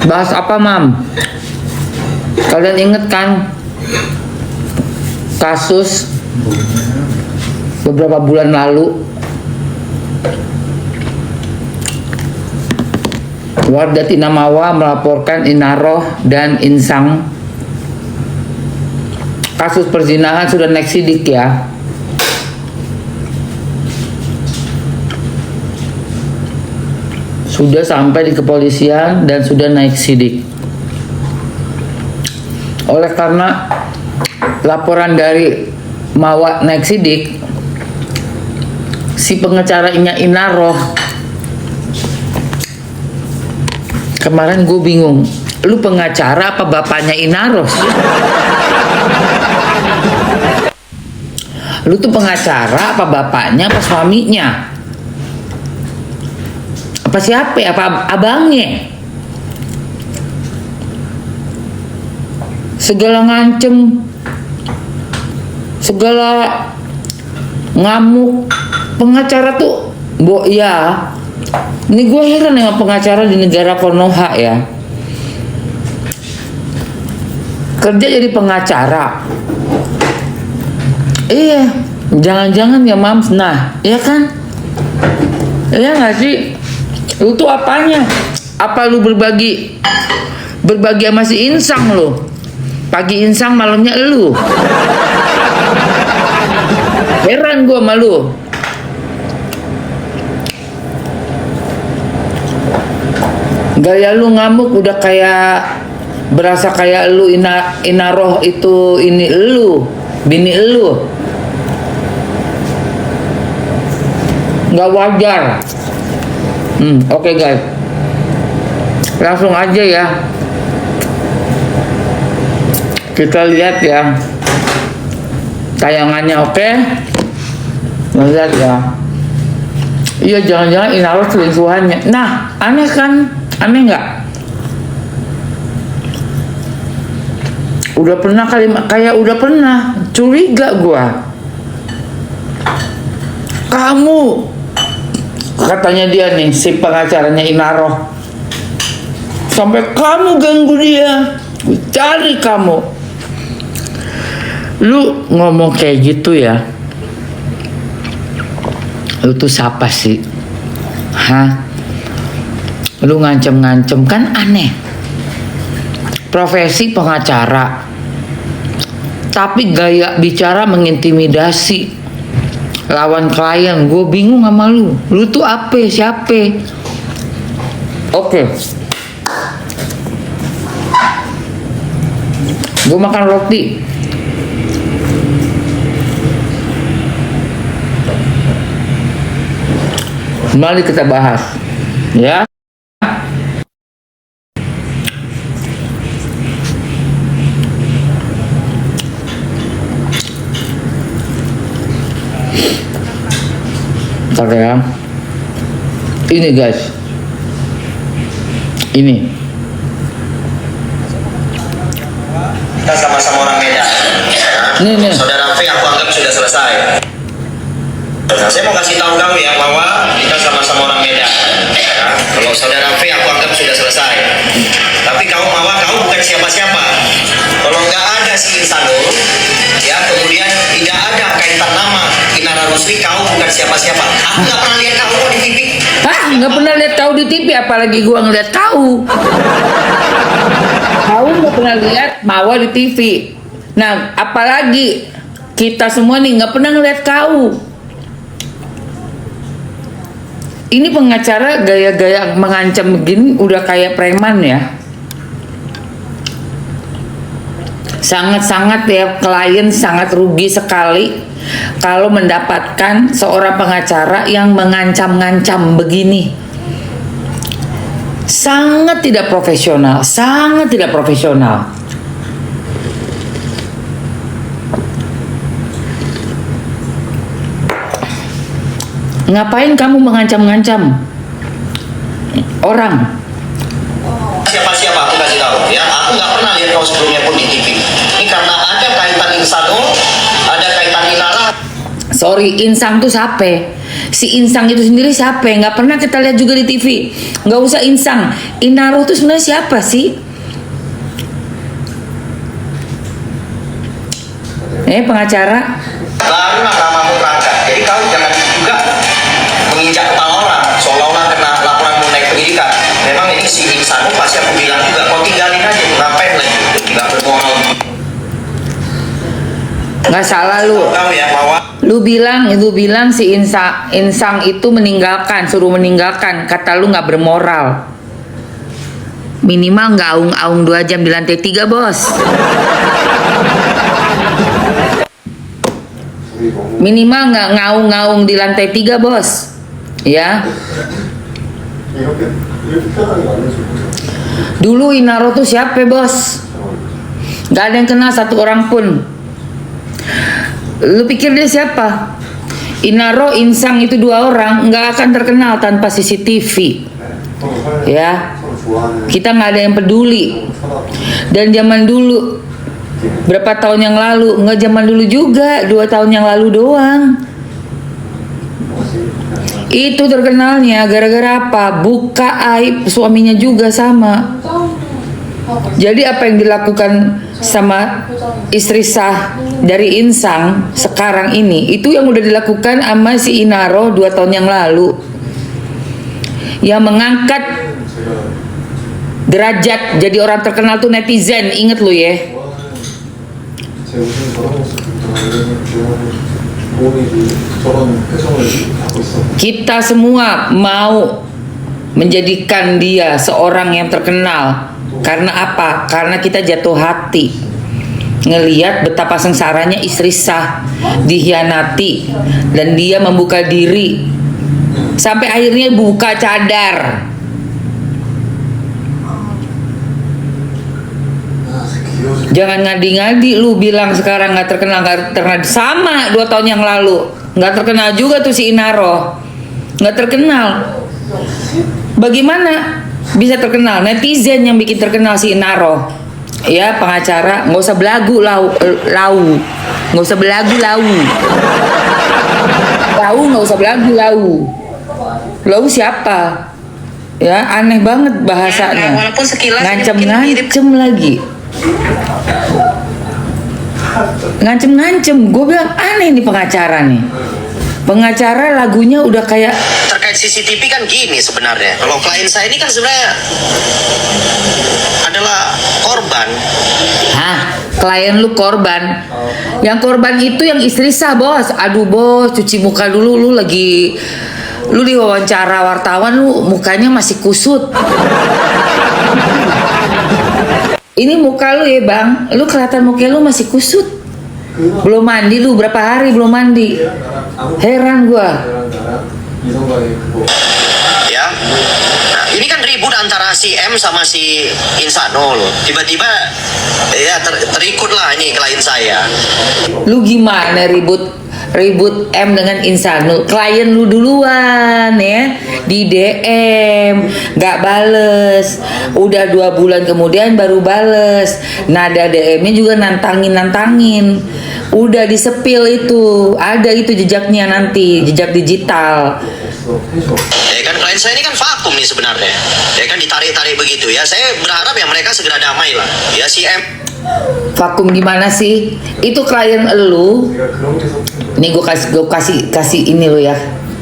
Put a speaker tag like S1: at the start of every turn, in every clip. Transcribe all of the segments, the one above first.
S1: Bahas apa, Mam? Kalian inget kan kasus beberapa bulan lalu warga Tinamawa melaporkan Inaroh dan Insang. Kasus perzinahan sudah naik sidik ya. Sudah sampai di kepolisian dan sudah naik sidik. Oleh karena laporan dari Mawa naik sidik, si pengacaranya Inaroh, kemarin gue bingung, lu pengacara apa bapaknya Inaroh? Lu tuh pengacara apa bapaknya apa suaminya? Apa siapa ya? Apa abangnya? Segala ngancem, segala ngamuk. Pengacara tuh, ya. Ini gue heran sama pengacara di negara Konoha ya. Kerja jadi pengacara. Iya, jangan-jangan ya Mams. Nah, ya kan? Iya nggak sih? Lu tuh apanya? Apa lu berbagi sama si Insang lu? Pagi Insang, malamnya lu. Heran gua sama lu. Gaya lu ngamuk udah kayak berasa kayak lu Inaroh itu ini lu, bini lu. Nggak wajar. Oke guys, langsung aja ya kita lihat ya tayangannya. Oke, lihat ya. Iya, jangan-jangan Inaroh selingkuhannya. Nah, aneh kan? Aneh nggak? Udah pernah kayak udah pernah curiga gua. Kamu, katanya dia nih, si pengacaranya Inaroh, sampai kamu ganggu dia, gue cari kamu. Lu ngomong kayak gitu ya, lu tuh siapa sih? Hah? Lu ngancem-ngancem kan aneh. Profesi pengacara, tapi gaya bicara mengintimidasi lawan klien. Gue bingung sama lu. Lu tuh apa? Siapa? Oke. Gue makan roti. Kembali kita bahas. Ya. Bentar ya. Ini guys. Ini.
S2: Kita sama-sama orang Medan.
S1: Nih.
S2: Saudara V aku anggap sudah selesai. Nah, saya mau kasih tahu kamu ya bahwa kita sama-sama orang Medan. Kalau saudara V aku anggap sudah selesai. Tapi kamu bukan siapa-siapa. Kalau nggak ada si Insanul, ya kemudian tidak ada kaitan nama Inara Rusli, kamu bukan siapa-siapa. Aku nggak pernah lihat kamu di TV.
S1: Hah? Nggak pernah lihat kau di TV, apalagi gua ngeliat kau. Kau nggak pernah lihat Mawa di TV. Nah, apalagi kita semua nih nggak pernah ngeliat kau. Ini pengacara gaya-gaya mengancam begini udah kayak preman ya. Sangat-sangat ya, klien sangat rugi sekali kalau mendapatkan seorang pengacara yang mengancam-ngancam begini. Sangat tidak profesional, sangat tidak profesional. Ngapain kamu mengancam-ngancam orang?
S2: Siapa-siapa aku kasih tahu ya, aku nggak pernah lihat kau sebelumnya pun di TV. Ini karena ada kaitan Insanul, ada kaitan Inara.
S1: Sorry, Insang tuh siapa? Si Insang itu sendiri siapa ya? Nggak pernah kita lihat juga di TV. Nggak usah Insang. Inaro itu sebenarnya siapa sih? Pengacara.
S2: Baru namamu terangkat. Jadi kau jangan juga menginjak kepala orang seolah-olah kena laporan mengenai pendidikan. Memang ini si Insan pasti aku bilang juga, kau tinggalin aja, ngapain lagi? Nggak bermoral.
S1: Nggak salah lu.
S2: Tahu ya bahwa
S1: Lu bilang si Insang itu meninggalkan, suruh meninggalkan. Kata lu nggak bermoral. Minimal nggak aung-aung 2 jam di lantai 3, bos. Minimal nggak ngaung-ngaung di lantai 3, bos. Ya. Dulu Inaro tuh siapa, bos? Gak ada yang kenal satu orang pun. Lu pikir dia siapa? Inaro, Insang itu 2 orang nggak akan terkenal tanpa CCTV. Ya. Kita nggak ada yang peduli. Dan zaman dulu, berapa tahun yang lalu, nggak zaman dulu juga, 2 tahun yang lalu doang. Itu terkenalnya gara-gara apa? Buka aib suaminya juga sama. Jadi apa yang dilakukan sama istri sah dari Insang sekarang ini, itu yang udah dilakukan sama si Inaro 2 tahun yang lalu. Yang mengangkat derajat jadi orang terkenal tuh netizen, inget lu ya. Kita semua mau menjadikan dia seorang yang terkenal. Karena apa? Karena kita jatuh hati ngelihat betapa sengsaranya istri sah dihianati, dan dia membuka diri sampai akhirnya buka cadar. Jangan ngadi-ngadi lu bilang sekarang nggak terkenal, sama 2 tahun yang lalu nggak terkenal juga tuh si Inaro, nggak terkenal. Bagaimana bisa terkenal? Netizen yang bikin terkenal si Inaro. Ya, pengacara, nggak usah belagu lau, nggak usah belagu lau, nggak usah belagu lau siapa? Ya, aneh banget bahasanya.
S3: Walaupun sekilas
S1: ngancem lagi. Ngancem, gue bilang aneh nih pengacara nih. Pengacara lagunya udah kayak
S2: terkait CCTV kan gini sebenarnya. Kalau klien saya ini kan sebenarnya adalah korban.
S1: Hah? Klien lu korban? Yang korban itu yang istri sah, bos. Aduh, bos, cuci muka dulu. Lu diwawancara wartawan, lu mukanya masih kusut. Ini muka lu ya, Bang. Lu kelihatan muka lu masih kusut. Belum mandi lu, berapa hari belum mandi? Heran gua.
S2: Ya. Nah, ini kan ribut antara si M sama si Insano loh. Tiba-tiba ya terikut lah ini klien saya.
S1: Lu gimana ribut M dengan Insano? Klien lu duluan ya, di DM nggak bales, udah 2 bulan kemudian baru bales. Nada DM-nya juga nantangin, udah disepil itu, ada itu jejaknya nanti, jejak digital.
S2: Ya kan klien saya ini kan vakum nih sebenarnya. Ya kan ditarik-tarik begitu ya. Saya berharap ya mereka segera damai lah. Ya si M.
S1: Vakum gimana sih? Itu klien elu. Nih gue kasih ini lo ya.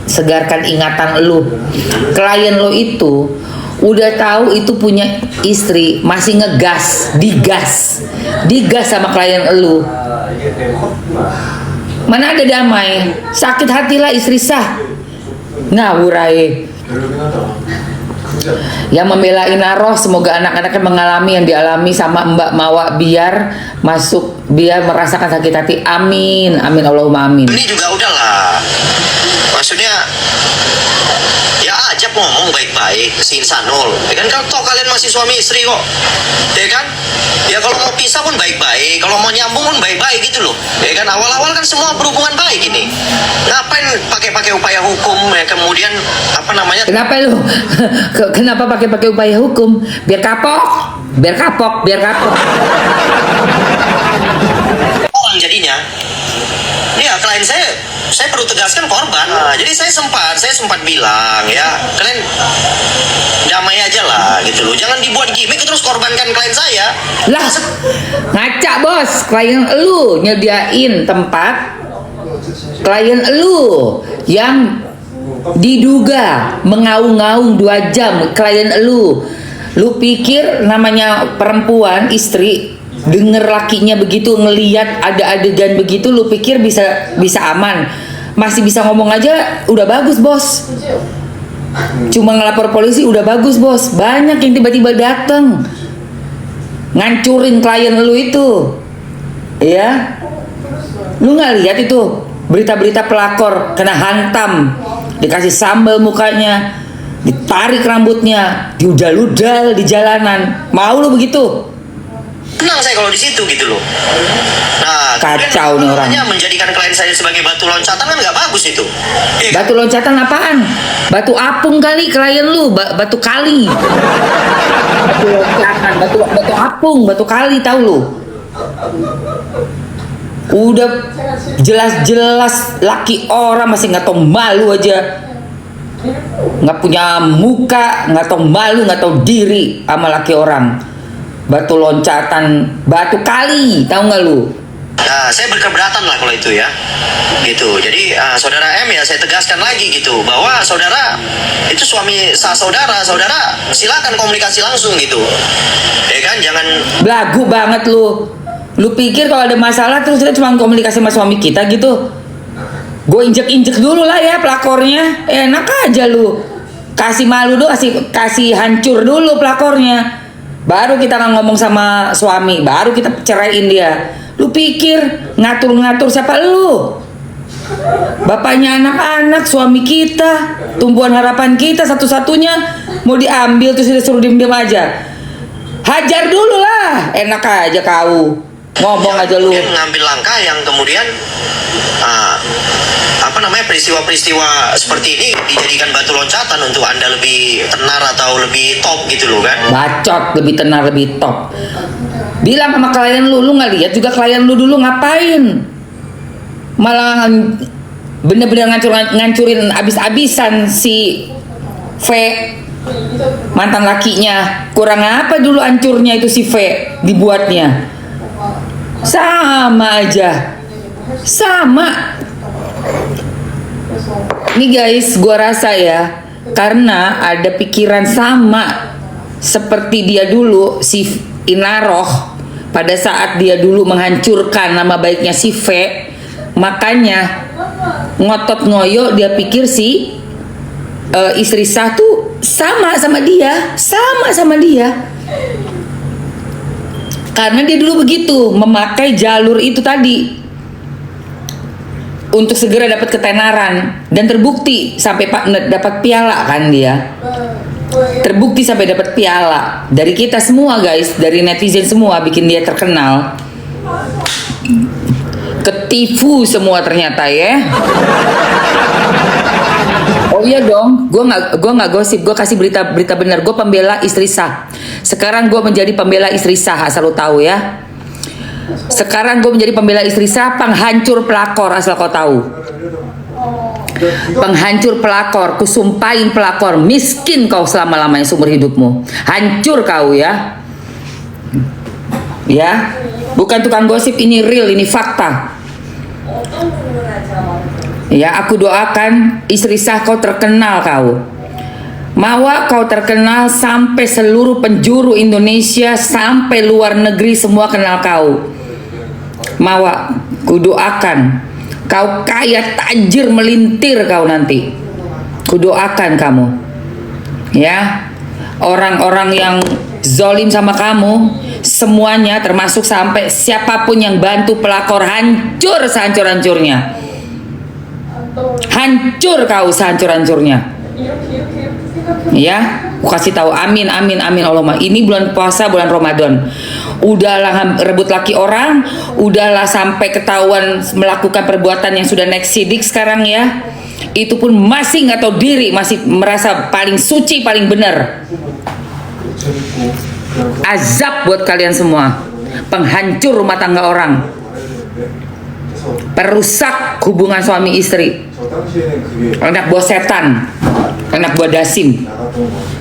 S1: Segarkan ingatan elu. Klien lo itu udah tahu itu punya istri, masih digas sama klien elu. Mana ada damai? Sakit hatilah istri sah. Ngawur aja. Yang membela Inaro, semoga anak-anaknya mengalami yang dialami sama Mbak Mawa, biar merasakan sakit hati. Amin, amin, Allahumma amin.
S2: Ini juga udahlah. Maksudnya ya ajak ngomong baik-baik si Insanul. Ya kan kalau kalian masih suami istri kok. Ya kan? Ya kalau mau pisah pun baik-baik, kalau mau nyambung pun baik-baik gitu loh. Ya kan awal-awal kan semua berhubungan baik ini. Ngapain pakai upaya hukum ya, kemudian apa namanya?
S1: Kenapa pakai upaya hukum? Biar kapok.
S2: Orang jadinya. Iya, klien saya perlu tegaskan korban. Jadi saya sempat bilang ya, kalian damai aja lah gitu loh. Jangan dibuat gimmick terus korbankan klien saya.
S1: Lah, ngaca bos, klien lu nyediain tempat, klien lu yang diduga mengaung-ngaung 2 jam, klien lu pikir namanya perempuan istri denger lakinya begitu, ngeliat ada adegan begitu, lu pikir bisa aman, masih bisa ngomong aja udah bagus bos, cuma ngelapor polisi udah bagus bos. Banyak yang tiba-tiba dateng ngancurin klien lu itu, ya. Lu nggak lihat itu berita-berita pelakor kena hantam, dikasih sambal mukanya, ditarik rambutnya, diudal-udal di jalanan. Mau lu begitu?
S2: Tenang saya kalau di situ gitu loh. Nah,
S1: kacau nih orang.
S2: Menjadikan klien saya sebagai batu loncatan kan nggak bagus itu.
S1: Batu loncatan apaan? Batu apung kali klien lu, batu kali. Batu loncatan, batu apung, batu kali, tahu lu? Udah jelas-jelas laki orang masih nggak tahu malu aja, nggak punya muka, nggak tahu malu, nggak tahu diri sama laki orang. Batu loncatan, batu kali, tahu nggak lu?
S2: Nah, saya berkeberatan lah kalau itu ya, gitu. Jadi saudara M ya saya tegaskan lagi gitu bahwa saudara itu suami sah saudara silakan komunikasi langsung gitu, ya kan? Jangan
S1: belagu banget lu. Lu pikir kalau ada masalah terus kita cuma komunikasi sama suami kita gitu? Gue injek dulu lah ya pelakornya, enak aja lu. Kasih malu dulu, kasih hancur dulu pelakornya. Baru kita ngomong sama suami, baru kita ceraiin dia. Lu pikir ngatur-ngatur siapa lu? Bapaknya anak-anak, suami kita, tumpuan harapan kita satu-satunya mau diambil terus disuruh diem-diem aja. Hajar dulu lah, enak aja kau. Ngomong aja lu.
S2: Ngambil langkah yang kemudian peristiwa-peristiwa seperti ini dijadikan batu loncatan untuk Anda lebih tenar atau lebih top gitu loh kan?
S1: Bacot, lebih tenar, lebih top. Bilang sama klien lu nggak lihat juga klien lu dulu ngapain? Malah bener-bener ngancurin abis-abisan si V, mantan lakinya. Kurang apa dulu hancurnya itu si V dibuatnya? Sama aja, sama. Nih guys, gua rasa ya, karena ada pikiran sama seperti dia dulu si Inaroh pada saat dia dulu menghancurkan nama baiknya si V, makanya ngotot ngoyo dia pikir si istri sah tuh sama dia, karena dia dulu begitu memakai jalur itu tadi untuk segera dapat ketenaran, dan terbukti sampai dapat piala kan dia. Terbukti sampai dapat piala dari kita semua guys, dari netizen semua bikin dia terkenal. Ketipu semua ternyata ya. Oh iya dong, gue nggak gosip, gue kasih berita benar. Gue pembela istri sah. Sekarang gue menjadi pembela istri sah, asal lo tahu ya. Sekarang gue menjadi pembela istri sah, penghancur pelakor, asal kau tahu. Penghancur pelakor, kusumpahin pelakor, miskin kau selama-lamanya seumur hidupmu. Hancur kau ya. Ya, bukan tukang gosip, ini real, ini fakta. Ya, aku doakan istri sah kau terkenal kau. Mawa kau terkenal sampai seluruh penjuru Indonesia, sampai luar negeri semua kenal kau. Mawa, kudoakan kau kaya tajir melintir kau nanti. Kudoakan kamu. Ya. Orang-orang yang zolim sama kamu semuanya, termasuk sampai siapapun yang bantu pelakor, hancur sehancur-hancurnya. Hancur kau sehancur-hancurnya. Ya, aku kasih tahu, amin Allahumma. Ini bulan puasa, bulan Ramadan. Udahlah rebut laki orang, udahlah sampai ketahuan melakukan perbuatan yang sudah naik sidik sekarang ya. Itu pun masih nggak tahu diri, masih merasa paling suci, paling benar. Azab buat kalian semua, penghancur rumah tangga orang. perusak hubungan suami istri,
S3: 저 당시에는 그게
S1: anak buah setan, anak buah dasim.
S3: 나갔던 것 같고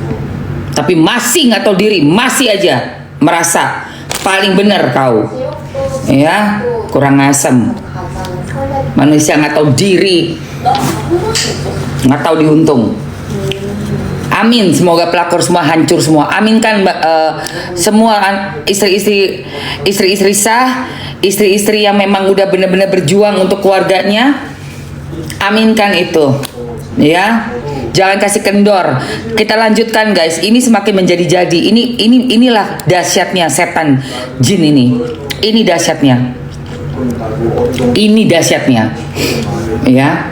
S1: Tapi masih nggak tahu diri, masih aja merasa paling benar kau, ya, kurang asem. Manusia nggak tahu diri, nggak tahu diuntung. Amin, semoga pelakor semua hancur semua. Aminkan semua istri-istri sah, istri-istri yang memang udah benar-benar berjuang untuk keluarganya. Aminkan itu, ya. Jangan kasih kendor. Kita lanjutkan guys. Ini semakin menjadi-jadi. Inilah dahsyatnya setan jin ini. Ini dahsyatnya. Ini dahsyatnya, ya.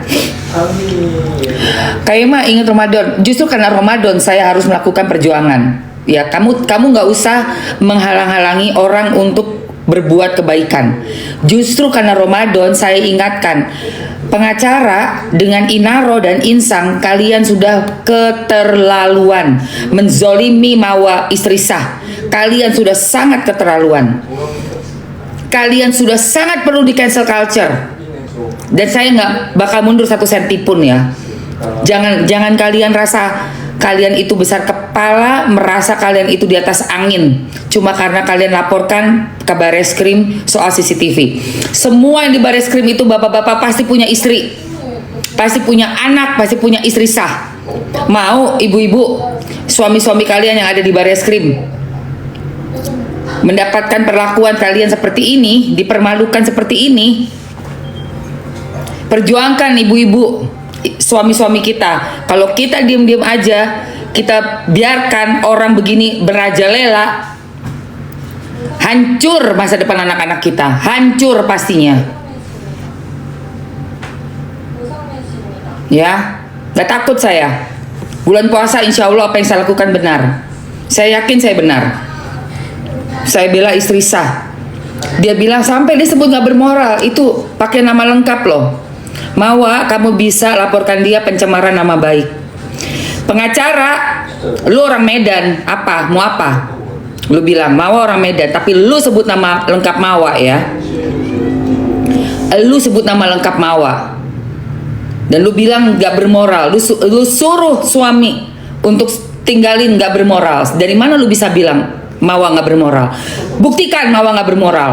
S1: Kayak mah ingat Ramadan. Justru karena Ramadan saya harus melakukan perjuangan. Ya, kamu nggak usah menghalang-halangi orang untuk berbuat kebaikan. Justru karena Ramadan saya ingatkan, pengacara dengan Inaro dan Insang, kalian sudah keterlaluan menzolimi Mawa istri sah. Kalian sudah sangat keterlaluan. Kalian sudah sangat perlu di cancel culture. Dan saya nggak bakal mundur 1 senti pun ya. Jangan kalian rasa kalian itu besar kepala, merasa kalian itu di atas angin cuma karena kalian laporkan ke Bareskrim soal CCTV. Semua yang di Bareskrim itu bapak-bapak pasti punya istri, pasti punya anak, pasti punya istri sah. Mau ibu-ibu, suami-suami kalian yang ada di Bareskrim mendapatkan perlakuan kalian seperti ini, dipermalukan seperti ini? Perjuangkan ibu-ibu, suami-suami kita. Kalau kita diam-diam aja, kita biarkan orang begini berajalela, hancur masa depan anak-anak kita, hancur pastinya. Ya, gak takut saya. Bulan puasa insya Allah apa yang saya lakukan benar. Saya yakin saya benar. Saya bela istri sah. Dia bilang sampai dia sebut gak bermoral, itu pakai nama lengkap loh. Mawa, kamu bisa laporkan dia pencemaran nama baik. Pengacara, lu orang Medan, apa? Mau apa? Lu bilang Mawa orang Medan, tapi lu sebut nama lengkap Mawa ya. Lu sebut nama lengkap Mawa. Dan lu bilang gak bermoral. Lu suruh suami untuk tinggalin gak bermoral. Dari mana lu bisa bilang Mawa gak bermoral? Buktikan Mawa gak bermoral.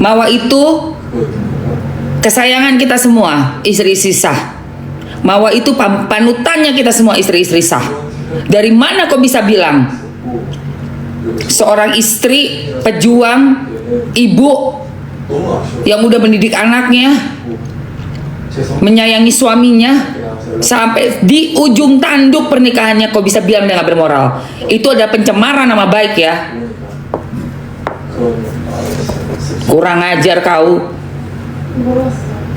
S1: Mawa itu kesayangan kita semua, istri-istri sah. Mawa itu panutannya kita semua, istri-istri sah. Dari mana kau bisa bilang seorang istri, pejuang, ibu yang udah mendidik anaknya, menyayangi suaminya, sampai di ujung tanduk pernikahannya kau bisa bilang dia gak bermoral? Itu ada pencemaran nama baik ya. Kurang ajar kau.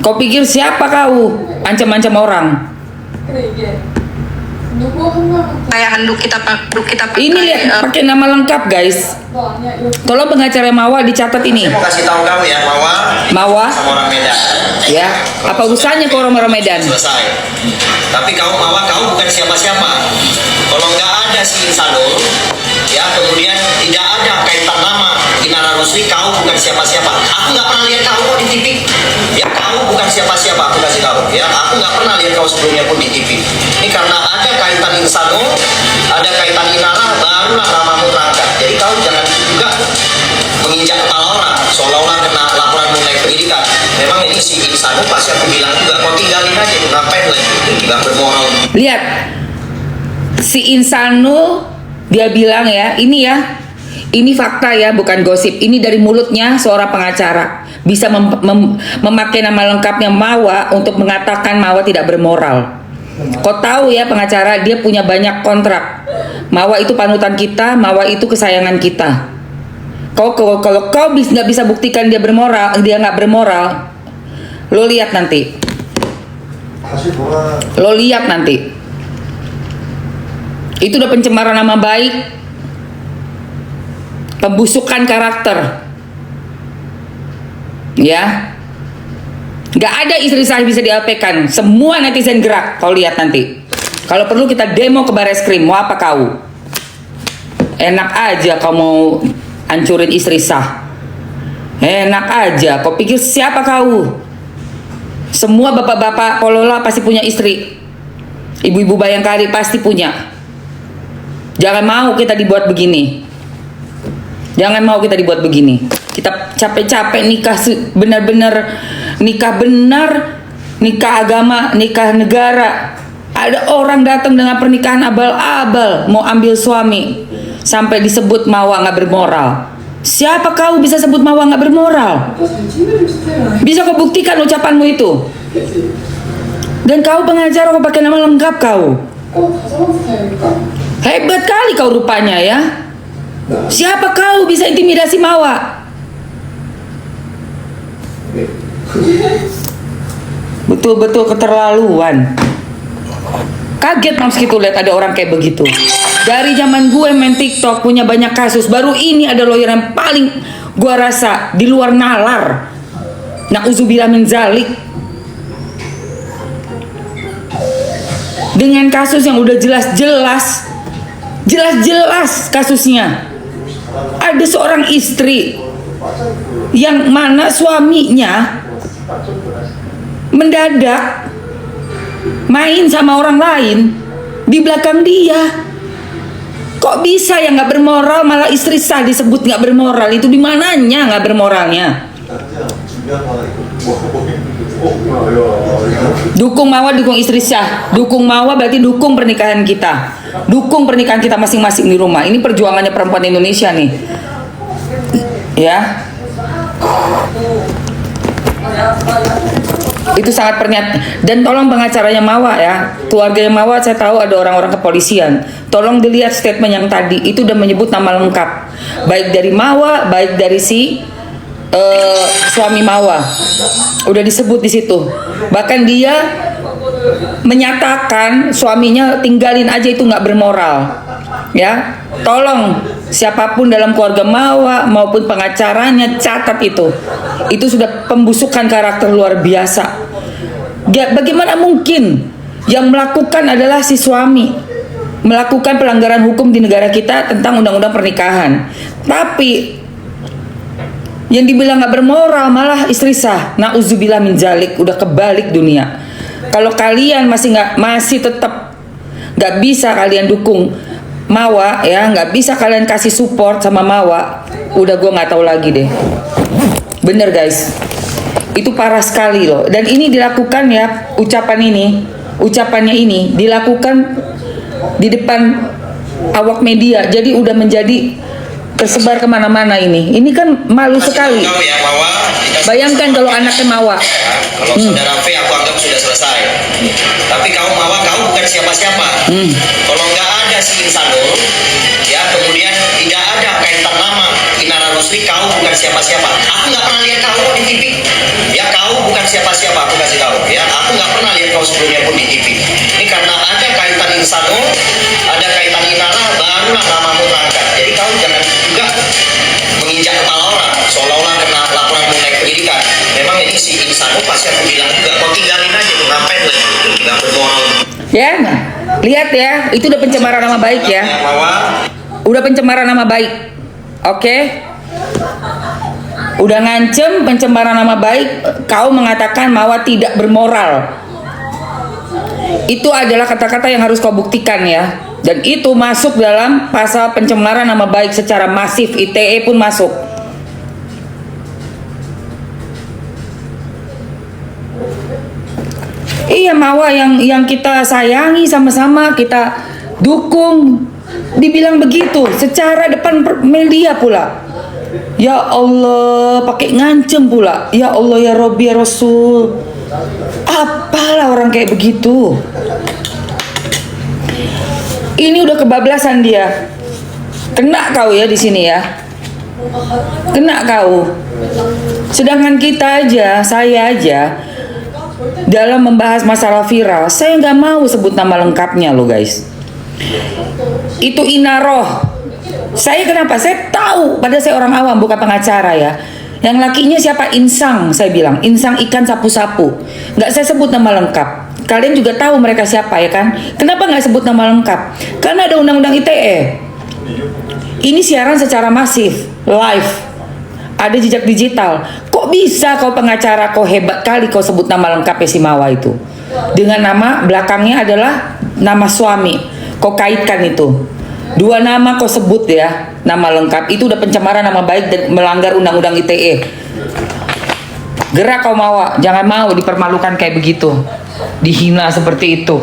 S1: Kau pikir siapa kau? Ancam-ancam orang.
S4: Kayak handuk kita pakai.
S1: Ini lihat pakai nama lengkap guys. Tolong pengacara Mawa dicatat ini.
S2: Saya mau kasih tahu kamu ya,
S1: Mawa
S2: sama orang Medan.
S1: ya. Apa urusannya ke orang Medan?
S2: Selesai. Tapi kamu bukan siapa-siapa. Kalau nggak ada si Insanul, ya kemudian tidak ada kaitan nama Inara Rusli, kamu bukan siapa-siapa. Aku nggak pernah lihat kamu di TV. Ya kamu bukan siapa-siapa, aku kasih tahu. Ya aku nggak pernah lihat kamu sebelumnya pun di TV. Ini karena ada kaitan Insanul, ada kaitan Inara, barulah namamu terangkat. Jadi kamu jangan juga menginjak kepala orang, seolah-olah kena laporan mengenai pendidikan. Memang ini si Insanul pasti aku bilang juga, kau tinggalin aja, ngapain lagi? Tidak bermoral.
S1: Lihat, si Insanul dia bilang ya, ini fakta ya, bukan gosip. Ini dari mulutnya seorang pengacara. Bisa memakai nama lengkapnya Mawa untuk mengatakan Mawa tidak bermoral. Kau tahu ya pengacara, dia punya banyak kontrak. Mawa itu panutan kita, Mawa itu kesayangan kita. Kalau kau nggak bisa buktikan dia bermoral, dia nggak bermoral, lo lihat nanti. Lo lihat nanti. Itu udah pencemaran nama baik, pembusukan karakter. Ya, nggak ada istri saya bisa dialpekan. Semua netizen gerak. Kau lihat nanti. Kalau perlu kita demo ke Bareskrim. Mau apa kau? Enak aja kau mau hancurin istri sah. Enak aja, kau pikir siapa kau? Semua bapak-bapak Kolola pasti punya istri. Ibu-ibu Bayangkari pasti punya. Jangan mau kita dibuat begini. Jangan mau kita dibuat begini. Kita capek-capek nikah benar-benar nikah benar, nikah agama, nikah negara. Ada orang datang dengan pernikahan abal-abal mau ambil suami sampai disebut Mawa nggak bermoral. Siapa kau bisa sebut Mawa nggak bermoral? Bisa kau buktikan ucapanmu itu? Dan kau pengacara kau pakai nama lengkap kau. Hebat kali kau rupanya ya. Siapa kau bisa intimidasi Mawa? Betul-betul keterlaluan. Kaget Mams gitu lihat ada orang kayak begitu. Dari zaman gue main TikTok punya banyak kasus, baru ini ada lawyer yang paling gue rasa di luar nalar. Na'udzubillah min zalik. Dengan kasus yang udah jelas-jelas kasusnya. Ada seorang istri yang mana suaminya mendadak main sama orang lain di belakang dia. Kok bisa ya nggak bermoral, malah istri sah disebut nggak bermoral? Itu di mananya nggak bermoralnya? Dukung Mawa, dukung istri sah. Dukung Mawa berarti dukung pernikahan kita. Dukung pernikahan kita masing-masing di rumah. Ini perjuangannya perempuan Indonesia nih. Ya. Itu sangat dan tolong pengacaranya Mawa ya, keluarganya Mawa saya tahu ada orang-orang kepolisian, tolong dilihat statement yang tadi itu udah menyebut nama lengkap baik dari Mawa baik dari si suami Mawa udah disebut di situ, bahkan dia menyatakan suaminya tinggalin aja itu nggak bermoral ya. Tolong siapapun dalam keluarga Mawa maupun pengacaranya catat itu sudah pembusukan karakter luar biasa. Bagaimana mungkin yang melakukan adalah si suami melakukan pelanggaran hukum di negara kita tentang undang-undang pernikahan, tapi yang dibilang nggak bermoral malah istri sah. Na'udzubillah min zalik. Udah kebalik dunia. Kalau kalian masih tetap nggak bisa kalian dukung Mawa ya, nggak bisa kalian kasih support sama Mawa, udah gue nggak tahu lagi deh. Bener guys, itu parah sekali loh. Dan ini dilakukan ya, ucapannya ini dilakukan di depan awak media, jadi udah menjadi tersebar kemana-mana ini. Ini kan malu sekali. Bayangkan kalau anaknya Mawa.
S2: Kalau saudara V aku anggap sudah selesai. Tapi kau Mawa, kau bukan siapa-siapa. Kalau nggak ada si Insanul, ya kemudian tidak ada kaitan nama Inara Rusli, kau bukan siapa-siapa. Aku nggak pernah lihat kau di TV. Ya kau bukan siapa-siapa, aku kasih tahu. Ya aku nggak pernah lihat kau sebelumnya pun di TV. Ini karena ada kaitan Insanul, ada kaitan Inara, barulah namamu terangkat. Jadi kau jangan juga menginjak kepala orang seolah-olah kena laporan mengenai pendidikan. Memang ini si Insanul pasti aku bilang juga, kau tinggalin aja tuh, ngapain lagi nggak bermoral.
S1: Ya, lihat ya, itu udah pencemaran nama baik ya. Udah pencemaran nama baik. Oke? Udah ngancem pencemaran nama baik. Kau mengatakan Mawa tidak bermoral. Itu adalah kata-kata yang harus kau buktikan ya. Dan itu masuk dalam pasal pencemaran nama baik secara masif. ITE pun masuk. Iya, Mawa yang kita sayangi sama-sama, kita dukung, dibilang begitu secara depan media pula. Ya Allah, pakai ngancem pula. Ya Allah, ya Robbi, ya Rasul. Apalah orang kayak begitu. Ini udah kebablasan dia. Kena kau ya di sini ya. Kena kau. Sedangkan kita aja, saya aja dalam membahas masalah viral, saya nggak mau sebut nama lengkapnya loh guys. Itu Inaroh. Saya kenapa? Saya tahu, padahal saya orang awam bukan pengacara ya. Yang lakinya siapa? Insang, saya bilang. Insang ikan sapu-sapu. Nggak saya sebut nama lengkap. Kalian juga tahu mereka siapa ya kan? Kenapa nggak sebut nama lengkap? Karena ada undang-undang ITE. Ini siaran secara masif, live. ada jejak digital. Kok bisa kau pengacara, kau hebat kali kau sebut nama lengkapnya si Mawa itu. Dengan nama belakangnya adalah nama suami. Kau kaitkan itu. 2 nama kau sebut ya, nama lengkap. Itu udah pencemaran nama baik dan melanggar undang-undang ITE. Gerak kau Mawa, jangan mau dipermalukan kayak begitu. Dihina seperti itu.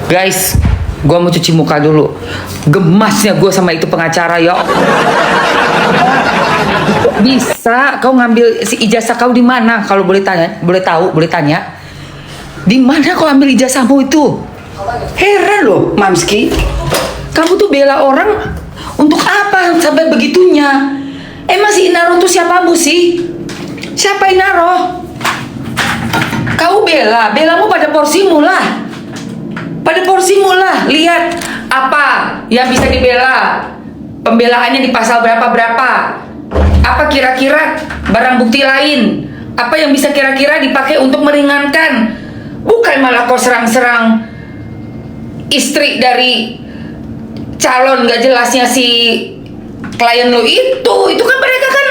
S1: Guys, gua mau cuci muka dulu. Gemasnya gue sama itu pengacara ya. Kok bisa kau ngambil si ijazah kau di mana? Kalau boleh tanya, boleh tanya. Di mana kau ambil ijazahmu itu? Heran loh, Mamski. Kamu tuh bela orang untuk apa sampai begitunya? Emang si Inaro tuh siapamu sih? Siapa Inaro? Kau belamu pada porsimu lah. Pada porsimu lah. Lihat apa yang bisa dibela. Pembelaannya di pasal berapa-berapa. Apa kira-kira barang bukti lain? Apa yang bisa kira-kira dipakai untuk meringankan? Bukan malah kau serang-serang istri dari calon gak jelasnya si klien lo itu kan mereka kan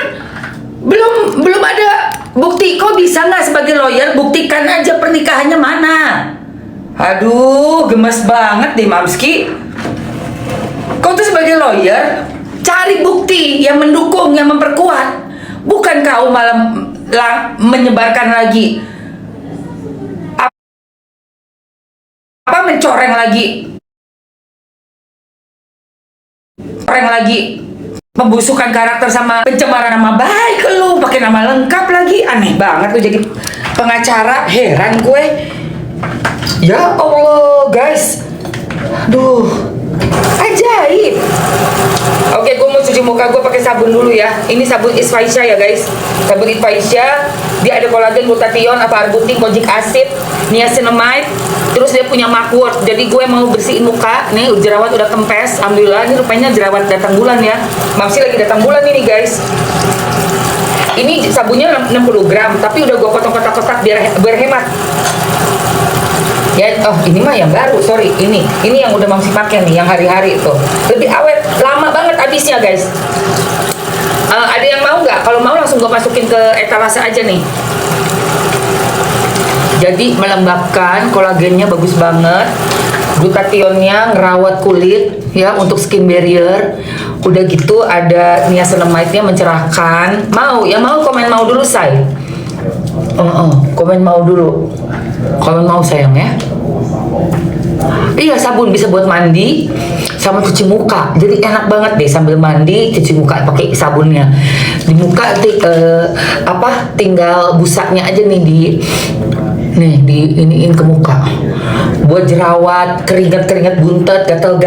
S1: belum ada bukti. Kok bisa nggak sebagai lawyer buktikan aja pernikahannya mana? Aduh, gemes banget deh Mamski. Kau tuh sebagai lawyer cari bukti yang mendukung, yang memperkuat, bukan kau malah menyebarkan lagi apa mencoreng lagi pembusukan karakter sama pencemaran nama baik. Lu pakai nama lengkap lagi, aneh banget lu jadi pengacara. Heran gue. Ya Allah guys, aduh, ajaib. Oke, gue mau cuci muka gue pakai sabun dulu ya. Ini sabun Isfaisha ya guys, sabun Isfaisha. Dia ada kolagen, glutathione, apa arbutin, kojic acid, niacinamide. Terus dia punya mugwort. Jadi gue mau bersihin muka. Nih jerawat udah kempes. Alhamdulillah, ini rupanya jerawat datang bulan ya. Mamsi lagi datang bulan ini guys. Ini sabunnya 60 gram, tapi udah gue potong kotak-kotak biar hemat. Ya, oh ini mah yang baru, sorry. Ini yang udah Mamsi pakai nih, yang hari-hari itu. Lebih awet, lama banget habisnya guys. Ada yang mau nggak? Kalau mau langsung gue masukin ke etalase aja nih. Jadi melembabkan, kolagennya bagus banget, glutathione-nya ngerawat kulit ya untuk skin barrier. Udah gitu ada niacinamide-nya mencerahkan. Mau? Yang mau komen mau dulu say. Komen mau dulu. Komen mau sayang ya. Iya, sabun bisa buat mandi sama cuci muka. Jadi enak banget deh sambil mandi cuci muka pakai sabunnya. Di muka tinggal busanya aja nih diiniin ke muka. Buat jerawat, keringat buntet, gatal